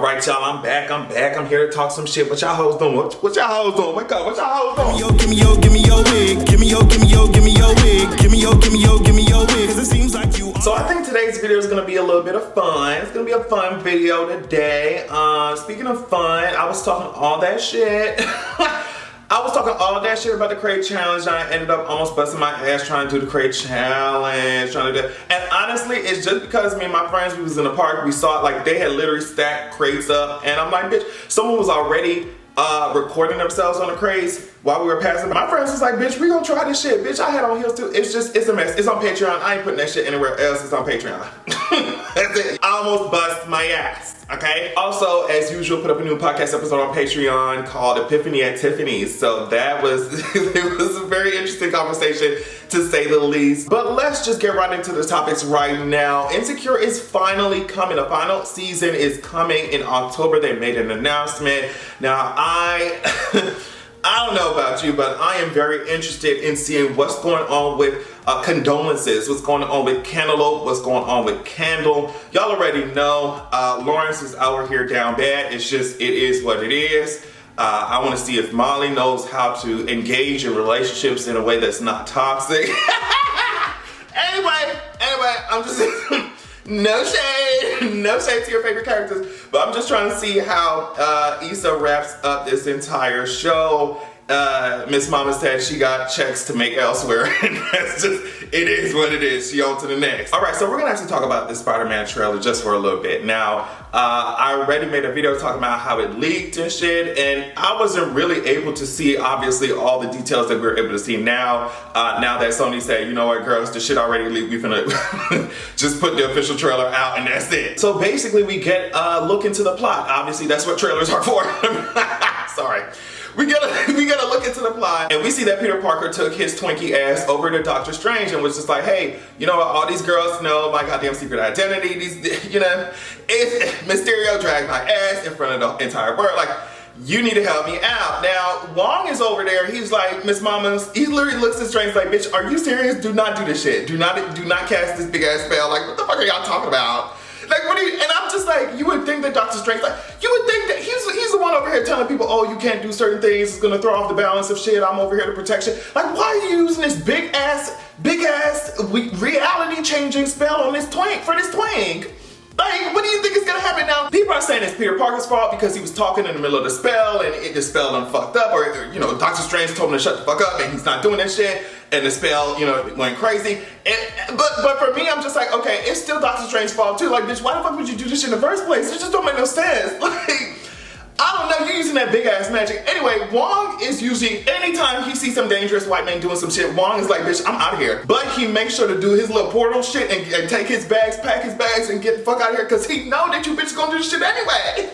Alright, y'all, I'm back. I'm here to talk some shit. What y'all hoes doing? What y'all hoes doing? Wake up, what y'all hoes doing? Give me your wig. Give me your wig. Give me your wig. Cause it seems like you. So I think today's video is gonna be a little bit of fun. It's gonna be a fun video today. Speaking of fun, I was talking all that shit. I was talking all that shit about the crate challenge, and I ended up almost busting my ass trying to do the crate challenge, and honestly, it's just because me and my friends, we was in the park, we saw it, like they had literally stacked crates up, and I'm like, bitch, someone was already recording themselves on the crates while we were passing. My friends was like, bitch, we gonna try this shit. Bitch, I had on heels too. It's a mess. It's on Patreon. I ain't putting that shit anywhere else. It's on Patreon. That's it. I almost bust my ass, okay? Also, as usual, put up a new podcast episode on Patreon called Epiphany at Tiffany's. So that was, it was a very interesting conversation, to say the least. But let's just get right into the topics right now. Insecure is finally coming. The final season is coming in October. They made an announcement. Now, I don't know about you, but I am very interested in seeing what's going on with condolences, what's going on with Cantaloupe, what's going on with Candle. Y'all already know Lawrence is out here down bad. It's just, it is what it is. I want to see if Molly knows how to engage in relationships in a way that's not toxic. Anyway, I'm just no shade to your favorite characters, but I'm just trying to see how Issa wraps up this entire show. Miss Mama said she got checks to make elsewhere, and that's just, it is what it is. She on to the next. All right, so we're gonna have to talk about the Spider-Man trailer just for a little bit. Now, I already made a video talking about how it leaked and shit, and I wasn't really able to see, obviously, all the details that we're able to see now. Now that Sony said, you know what, girls, the shit already leaked, we finna just put the official trailer out, and that's it. So basically, we get a look into the plot. Obviously, that's what trailers are for. Sorry. We get a look into the plot, and we see that Peter Parker took his Twinkie ass over to Doctor Strange and was just like, hey, you know what, all these girls know my goddamn secret identity, these, you know, Mysterio dragged my ass in front of the entire world, like, you need to help me out. Now, Wong is over there, he's like, Miss Mama's, he literally looks at Strange like, bitch, are you serious? Do not do this shit. Do not cast this big ass spell. Like, what the fuck are y'all talking about? Like, what do you, and I'm just like, you would think that Doctor Strange, like, you would think that he's the one over here telling people, oh, you can't do certain things, it's gonna throw off the balance of shit, I'm over here to protect you. Like, why are you using this big ass reality changing spell on this twink, for this twink? Like, what do you think is gonna happen now? People are saying it's Peter Parker's fault because he was talking in the middle of the spell and the spell done fucked up, or, you know, Doctor Strange told him to shut the fuck up and he's not doing that shit, and the spell, you know, went crazy. But for me, I'm just like, okay, it's still Doctor Strange's fault too. Like, bitch, why the fuck would you do this shit in the first place? It just don't make no sense. Like, I don't know, you're using that big ass magic. Anyway, Wong is usually, anytime he sees some dangerous white man doing some shit, Wong is like, bitch, I'm out of here. But he makes sure to do his little portal shit and take his bags, pack his bags, and get the fuck out of here, because he know that you bitches gonna do this shit anyway.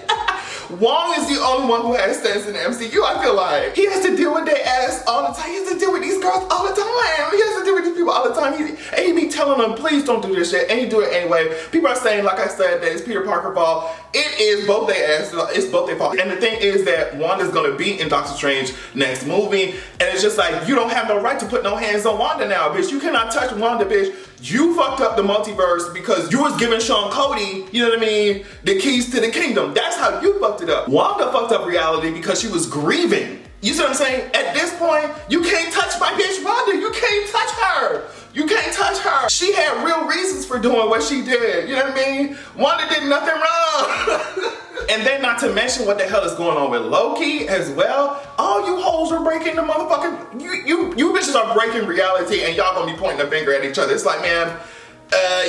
Wong is the only one who has sense in the MCU, I feel like. He has to deal with their ass all the time. He has to deal with these girls all the time. He has to deal with these people all the time. And he be telling them, please don't do this shit. And he do it anyway. People are saying, like I said, that it's Peter Parker's fault. It is both their ass. It's both their fault. And the thing is that Wanda's gonna be in Doctor Strange next movie. And it's just like, you don't have no right to put no hands on Wanda now, bitch. You cannot touch Wanda, bitch. You fucked up the multiverse because you was giving Sean Cody, you know what I mean, the keys to the kingdom. That's how you fucked it up. Wanda fucked up reality because she was grieving. You see what I'm saying? At this point, you can't touch my bitch Wanda. You can't touch her. You can't touch her. She had real reasons for doing what she did. You know what I mean? Wanda did nothing wrong. And then not to mention what the hell is going on with Loki as well. All you hoes are breaking the motherfucking, you bitches are breaking reality, and y'all gonna be pointing a finger at each other. It's like, man,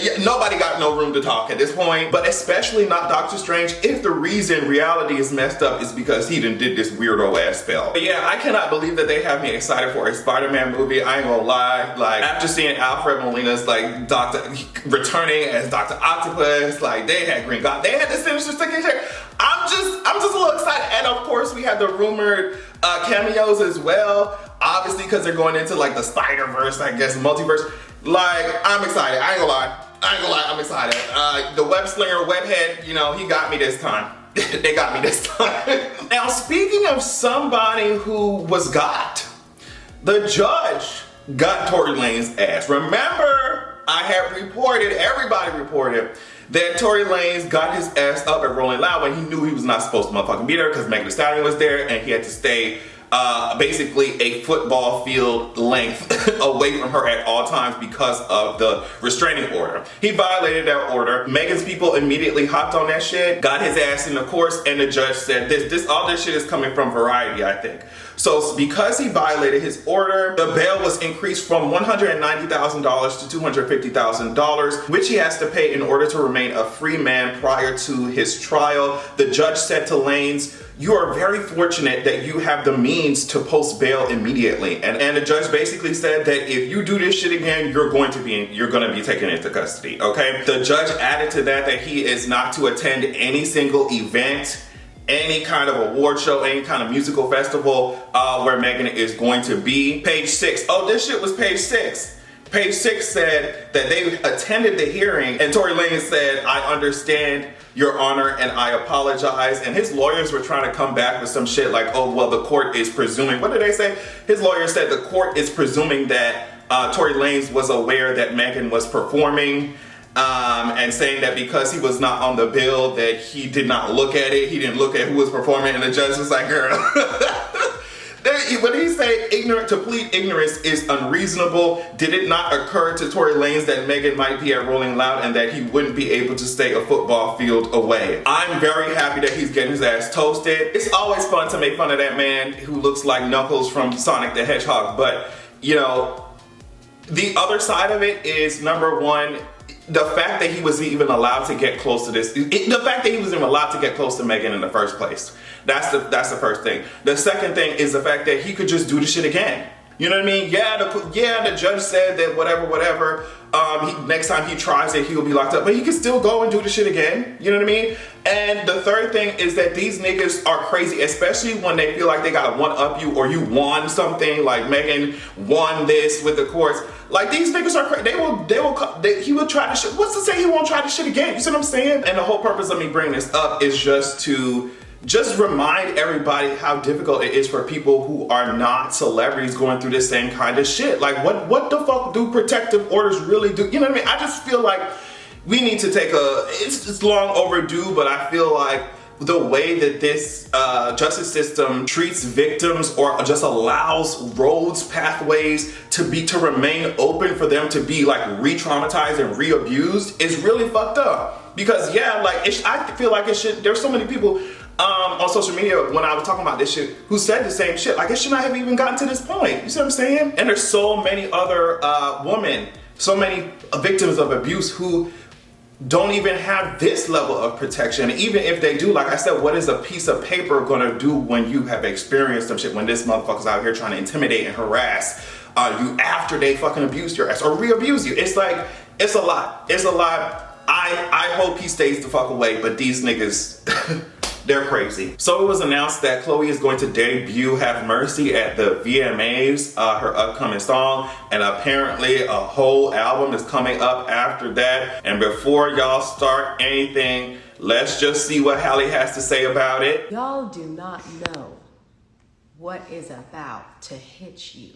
yeah, nobody got no room to talk at this point, but especially not Doctor Strange if the reason reality is messed up is because he done did this weirdo ass spell. But yeah, I cannot believe that they have me excited for a Spider-Man movie. I ain't gonna lie, like, after seeing Alfred Molina's like returning as Dr. Octopus, like they had Green Goblin, they had the Sinister Six here. I'm just a little excited, and of course we have the rumored cameos as well, obviously because they're going into like the Spider-Verse, I guess, multiverse. Like, I'm excited, I ain't gonna lie, I'm excited. The web slinger, webhead, you know, he got me this time. They got me this time. Now, speaking of somebody who was got, the judge got Tory Lanez ass. Remember, I had reported, everybody reported, that Tory Lanez got his ass up at Rolling Loud when he knew he was not supposed to motherfucking be there because Megan Thee Stallion was there and he had to stay basically a football field length away from her at all times because of the restraining order. He violated that order. Megan's people immediately hopped on that shit, got his ass in the course, and the judge said all this shit is coming from Variety, I think. So because he violated his order, the bail was increased from $190,000 to $250,000, which he has to pay in order to remain a free man prior to his trial. The judge said to Lanez, "You are very fortunate that you have the means to post bail immediately." And the judge basically said that if you do this shit again, you're going to be taken into custody, okay? The judge added to that he is not to attend any single event, any kind of award show, any kind of musical festival where Megan is going to be. Page 6. Oh, this shit was page 6. Page 6 said that they attended the hearing and Tory Lanez said, "I understand, Your Honor, and I apologize." And his lawyers were trying to come back with some shit like, "Oh, well, the court is presuming." What did they say? His lawyer said the court is presuming that Tory Lanez was aware that Megan was performing. And saying that because he was not on the bill that he did not look at it. He didn't look at who was performing, and the judge was like, "Girl." When he say to plead ignorance is unreasonable, did it not occur to Tory Lanez that Megan might be at Rolling Loud and that he wouldn't be able to stay a football field away? I'm very happy that he's getting his ass toasted. It's always fun to make fun of that man who looks like Knuckles from Sonic the Hedgehog, but you know, the other side of it is, number one, the fact that he was even allowed to get close to this, the fact that he was even allowed to get close to Megan in the first place. That's the first thing. The second thing is the fact that he could just do the shit again. You know what I mean? Yeah, the judge said that whatever. Next time he tries it, he'll be locked up. But he can still go and do the shit again. You know what I mean? And the third thing is that these niggas are crazy, especially when they feel like they gotta one-up you or you won something, like Megan won this with the courts. Like, these niggas are crazy. He will try the shit. What's to say he won't try the shit again? You see what I'm saying? And the whole purpose of me bringing this up is just to remind everybody how difficult it is for people who are not celebrities going through this same kind of shit. Like, what the fuck do protective orders really do? You know what I mean? I just feel like we need to take it's long overdue, but I feel like the way that this justice system treats victims or just allows roads, pathways to remain open for them to be like re-traumatized and re-abused is really fucked up. Because yeah, like I feel like it should. There's so many people on social media when I was talking about this shit who said the same shit. Like, it should not have even gotten to this point. You see what I'm saying? And there's so many other women, so many victims of abuse who don't even have this level of protection. Even if they do, like I said, what is a piece of paper gonna do when you have experienced some shit, when this motherfucker's out here trying to intimidate and harass you after they fucking abused your ass or re-abuse you? It's like, it's a lot. It's a lot. I hope he stays the fuck away, but these niggas, they're crazy. So it was announced that Chloe is going to debut Have Mercy at the VMAs, her upcoming song, and apparently a whole album is coming up after that. And before y'all start anything, let's just see what Halle has to say about it. Y'all do not know what is about to hit you.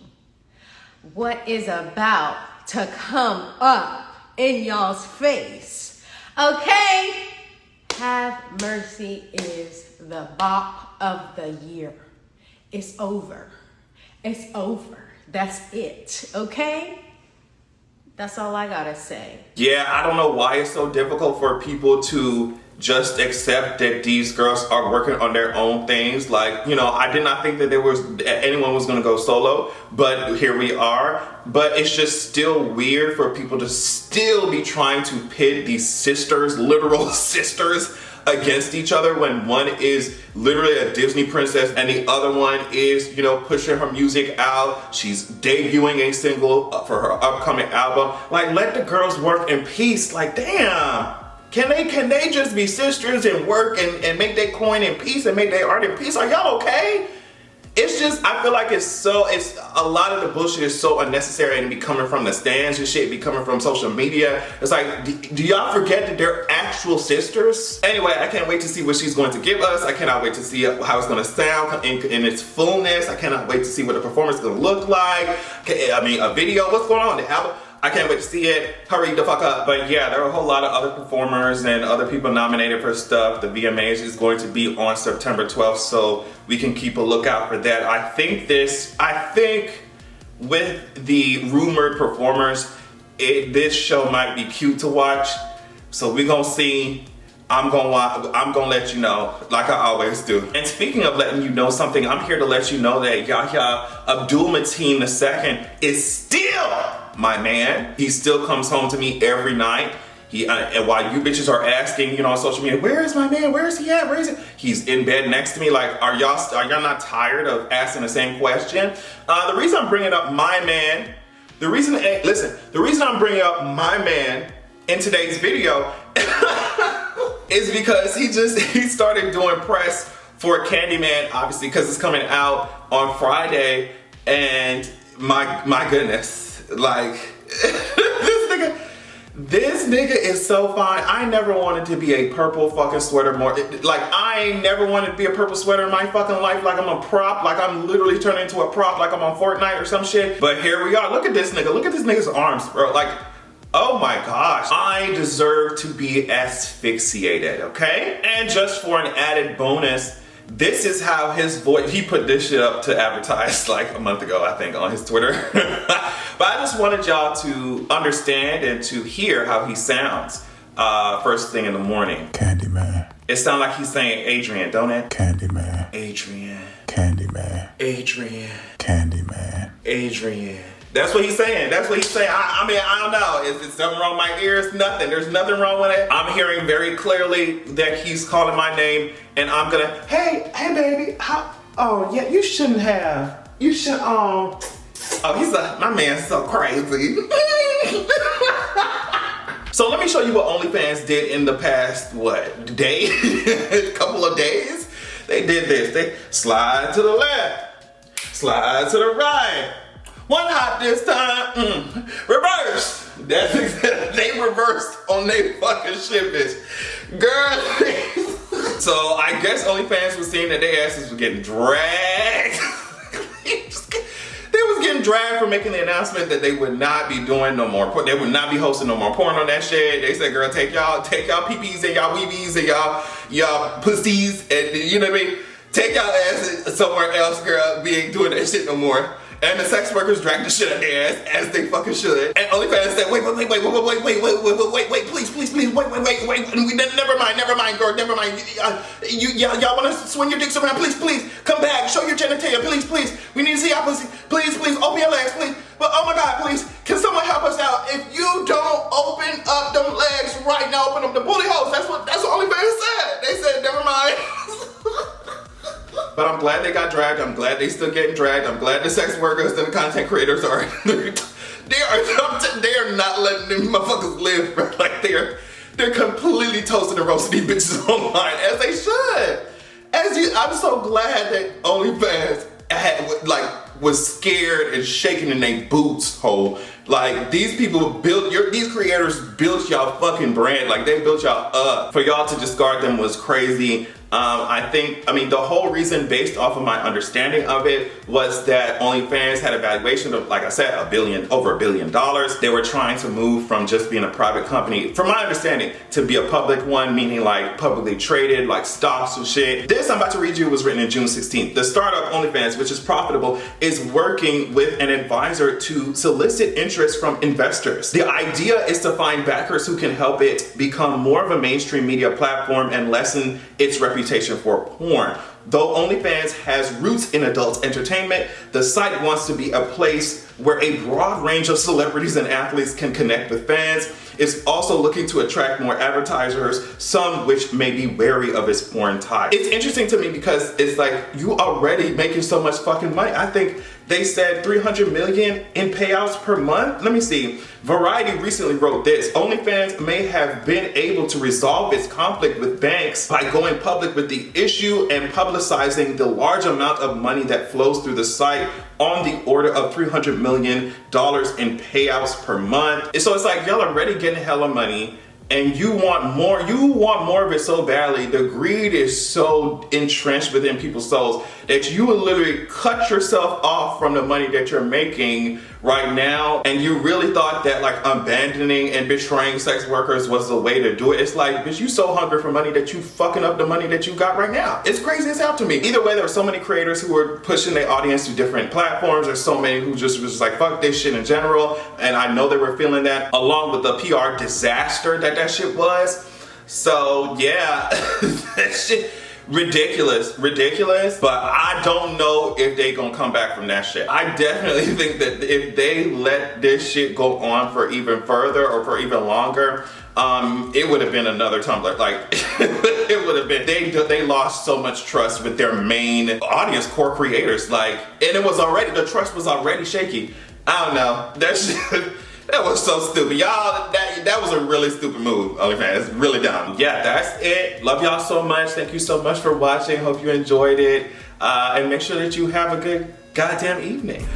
What is about to come up in y'all's face. Okay? Have Mercy is the bop of the year. It's over. It's over. That's it. Okay? That's all I gotta say. Yeah, I don't know why it's so difficult for people to just accept that these girls are working on their own things. Like, you know, I did not think that anyone was gonna go solo, but here we are. But it's just still weird for people to still be trying to pit these sisters, literal sisters, against each other when one is literally a Disney princess and the other one is, you know, pushing her music out. She's debuting a single for her upcoming album. Like, let the girls work in peace. Like, damn. Can they just be sisters and work and make their coin in peace and make their art in peace? Are y'all okay? It's just, I feel like it's a lot of the bullshit is so unnecessary and be coming from the stands and shit, be coming from social media. It's like, do y'all forget that they're actual sisters? Anyway, I can't wait to see what she's going to give us. I cannot wait to see how it's going to sound in its fullness. I cannot wait to see what the performance is going to look like. I mean, a video, what's going on? The album? I can't wait to see it. Hurry the fuck up. But yeah, there are a whole lot of other performers and other people nominated for stuff. The VMAs is going to be on September 12th, so we can keep a lookout for that. I think with the rumored performers, this show might be cute to watch. So we're gonna see. I'm gonna let you know, like I always do. And speaking of letting you know something, I'm here to let you know that Yahya Abdul-Mateen II is still my man. He still comes home to me every night. And while you bitches are asking, you know, on social media, where is my man? Where is he at? Where is he? He's in bed next to me. Like, are y'all not tired of asking the same question? The reason I'm bringing up my man, the reason I'm bringing up my man in today's video is because he started doing press for Candyman, obviously, because it's coming out on Friday, and my goodness, like, this nigga is so fine. I never wanted to be a purple fucking sweater more. Like, I ain't never wanted to be a purple sweater in my fucking life. Like, I'm a prop. Like, I'm literally turning into a prop. Like, I'm on Fortnite or some shit. But here we are. Look at this nigga. Look at this nigga's arms, bro. Like, oh my gosh. I deserve to be asphyxiated, okay? And just for an added bonus, this is how his voice, he put this shit up to advertise like a month ago, I think, on his Twitter. But I just wanted y'all to understand and to hear how he sounds first thing in the morning. Candyman. It sounds like he's saying Adrian, don't it? Candyman. Adrian. Candyman. Adrian. Candyman. Adrian. That's what he's saying. That's what he's saying. I mean, I don't know. Is something wrong with my ears? Nothing. There's nothing wrong with it. I'm hearing very clearly that he's calling my name, and I'm gonna, hey baby, oh yeah, you shouldn't have. You should, oh, my man's so crazy. So let me show you what OnlyFans did in the past, day? Couple of days? They did this. They slide to the left, slide to the right. One hop this time, reverse. That's exactly, they reversed on they fucking shit, bitch. Girl. So I guess OnlyFans was seeing that their asses were getting dragged. They was getting dragged for making the announcement that they would not be doing no more, they would not be hosting no more porn on that shit. They said, girl, take y'all peepees and y'all weebies and y'all pussies and, you know what I mean? Take y'all asses somewhere else, girl. We ain't doing that shit no more. And the sex workers dragged the shit out of their ass, as they fucking should. And OnlyFans said, wait, please, never mind, girl, never mind. Y'all wanna swing your dicks around, please, come back, show your genitalia, please. We need to see y'all pussy, please, open your legs, please. But oh my God, please, can someone help us out? If you don't open up them legs right now, open up the booty holes. That's what OnlyFans said. They said, never mind. But I'm glad they got dragged. I'm glad they still getting dragged. I'm glad the sex workers and the content creators are they are not letting them motherfuckers live, bro. Like they're completely toasting and roasting these bitches online, as they should. I'm so glad that OnlyFans was scared and shaking in their boots hole. Like, these people these creators built y'all fucking brand. Like, they built y'all up. For y'all to discard them was crazy. I mean, the whole reason, based off of my understanding of it, was that OnlyFans had a valuation of, like I said, over $1 billion. They were trying to move from just being a private company, from my understanding, to be a public one, meaning like publicly traded, like stocks and shit. This I'm about to read you was written in June 16th. The startup OnlyFans, which is profitable, is working with an advisor to solicit interest from investors. The idea is to find backers who can help it become more of a mainstream media platform and lessen its reputation for porn. Though OnlyFans has roots in adult entertainment, the site wants to be a place where a broad range of celebrities and athletes can connect with fans. It's also looking to attract more advertisers, some which may be wary of its porn ties. It's interesting to me because it's like, you already making so much fucking money. I think they said 300 million in payouts per month. Let me see. Variety recently wrote this: OnlyFans may have been able to resolve its conflict with banks by going public with the issue and publicizing the large amount of money that flows through the site, on the order of $300 million in payouts per month. So it's like, y'all already getting hella money and you want more of it so badly. The greed is so entrenched within people's souls that you will literally cut yourself off from the money that you're making right now, and you really thought that like abandoning and betraying sex workers was the way to do it, it's like, bitch, you so hungry for money that you fucking up the money that you got right now. It's crazy as hell to me. Either way, there are so many creators who are pushing their audience to different platforms. There's so many who just was like, fuck this shit in general, and I know they were feeling that along with the PR disaster that shit was. So yeah, that shit ridiculous, but I don't know if they gonna come back from that shit. I definitely think that if they let this shit go on for even further or for even longer, it would have been another Tumblr. Like, it would have been, they lost so much trust with their main audience, core creators. Like, and it was already, the trust was already shaky. I don't know, that shit, that was so stupid. Y'all, that was a really stupid move, OnlyFans. It's really dumb. Yeah, that's it. Love y'all so much. Thank you so much for watching. Hope you enjoyed it. And make sure that you have a good goddamn evening.